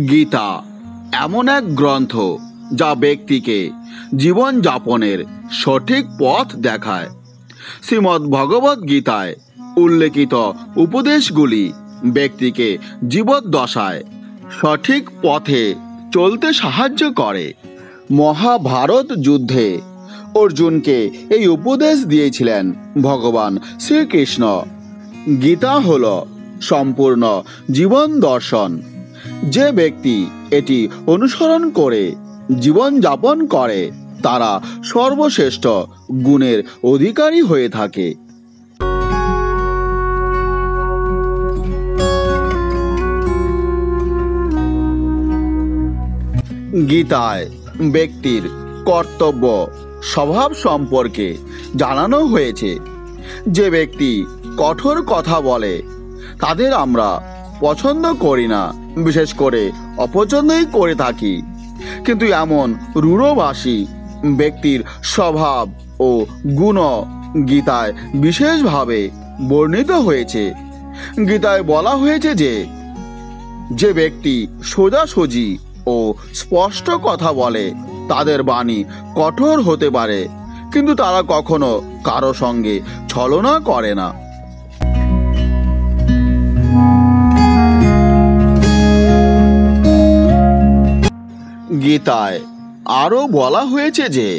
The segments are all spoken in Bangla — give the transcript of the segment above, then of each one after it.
গীতা এমন এক গ্রন্থ যা ব্যক্তিকে জীবনযাপনের সঠিক পথ দেখায়। শ্রীমদ্ ভগবদ গীতায় উল্লেখিত উপদেশগুলি ব্যক্তিকে জীবদ্দশায় সঠিক পথে চলতে সাহায্য করে। মহাভারত যুদ্ধে অর্জুনকে এই উপদেশ দিয়েছিলেন ভগবান শ্রীকৃষ্ণ। গীতা হল সম্পূর্ণ জীবন দর্শন। যে ব্যক্তি এটি অনুসরণ করে জীবনযাপন করে তারা সর্বশ্রেষ্ঠ গুণের অধিকারী হয়ে থাকে। গীতায় ব্যক্তির কর্তব্য স্বভাব সম্পর্কে জানানো হয়েছে। যে ব্যক্তি কঠোর কথা বলে তাদের আমরা পছন্দ করি না, বিশেষ করে অপছন্দই করে থাকি। কিন্তু এমন রূঢ়ভাষী ব্যক্তির স্বভাব ও গুণ গীতায় বিশেষভাবে বর্ণিত হয়েছে। গীতায় বলা হয়েছে যে ব্যক্তি সোজাসুজি ও স্পষ্ট কথা বলে তাদের বাণী কঠোর হতে পারে, কিন্তু তারা কখনো কারো সঙ্গে ছলনা করে না। গীতায় আরো বলা হয়েছে যে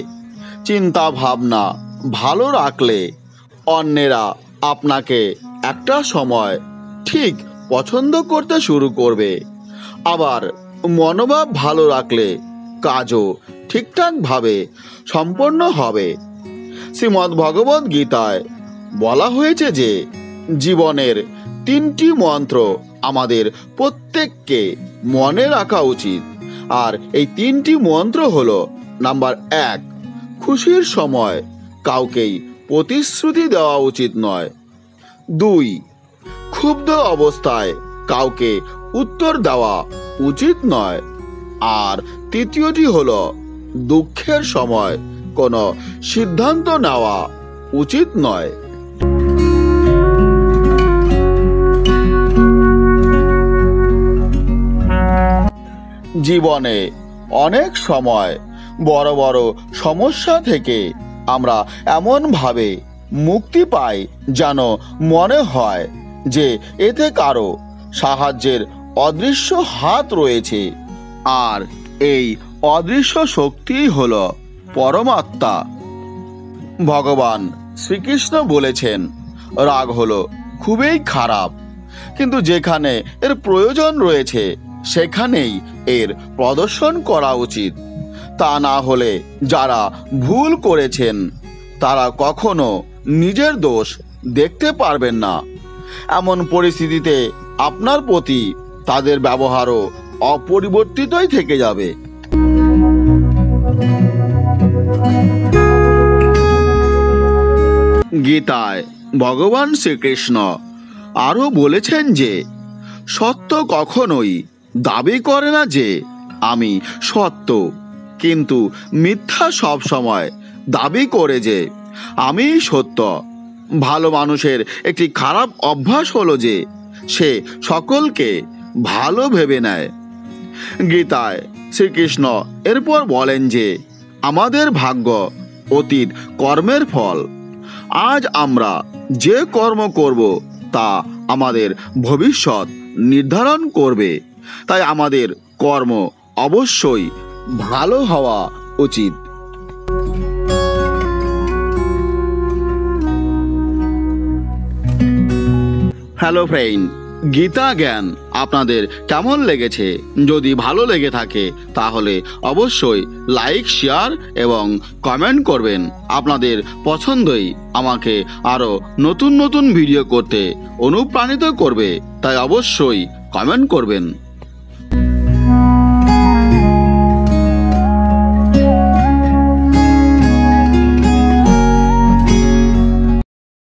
চিন্তা ভাবনা ভালো রাখলে অন্যেরা আপনাকে একটা সময় ঠিক পছন্দ করতে শুরু করবে, আবার মনোভাব ভালো রাখলে কাজও ঠিকঠাকভাবে সম্পন্ন হবে। শ্রীমদ্ ভগবদ গীতায় বলা হয়েছে যে জীবনের 3টি মন্ত্র আমাদের প্রত্যেককে মনে রাখা উচিত। আর এই 3টি মন্ত্র হলো: নাম্বার 1, খুশির সময় কাউকেই প্রতিশ্রুতি দেওয়া উচিত নয়। 2, ক্ষুব্ধ অবস্থায় কাউকে উত্তর দেওয়া উচিত নয়। আর 3য়টি হলো দুঃখের সময় কোনো সিদ্ধান্ত নেওয়া উচিত নয়। জীবনে অনেক সময় বড় বড় সমস্যা থেকে আমরা এমনভাবে মুক্তি পাই যেন মনে হয় যে এতে কারো সাহায্যের অদৃশ্য হাত রয়েছে। আর এই অদৃশ্য শক্তিই হল পরমাত্মা। ভগবান শ্রীকৃষ্ণ বলেছেন, রাগ হলো খুবই খারাপ, কিন্তু যেখানে এর প্রয়োজন রয়েছে সেখানেই এর প্রদর্শন করা উচিত। তা না হলে যারা ভুল করেছেন তারা কখনো নিজের দোষ দেখতে পারবেন না। এমন পরিস্থিতিতে আপনার প্রতি তাদের ব্যবহারও অপরিবর্তিতই থেকে যাবে। গীতায় ভগবান শ্রীকৃষ্ণ আরো বলেছেন যে সত্য কখনোই দাবি করে না যে আমি সত্য, কিন্তু মিথ্যা সব সময় দাবি করে যে আমি সত্য। ভালো মানুষের একটি খারাপ অভ্যাস হলো যে সে সকলকে ভালো ভেবে নেয়। গীতায় শ্রীকৃষ্ণ এরপর বলেন যে আমাদের ভাগ্য অতীত কর্মের ফল। আজ আমরা যে কর্ম করব তা আমাদের ভবিষ্যৎ নির্ধারণ করবে। তাই আমাদের কর্ম অবশ্যই ভালো হওয়া উচিত। হ্যালো ফ্রেন্ড, গীতা জ্ঞান আপনাদের কেমন লেগেছে? যদি ভালো লেগে থাকে তাহলে অবশ্যই লাইক, শেয়ার এবং কমেন্ট করবেন। আপনাদের পছন্দই আমাকে আরও নতুন নতুন ভিডিও করতে অনুপ্রাণিত করবে, তাই অবশ্যই কমেন্ট করবেন।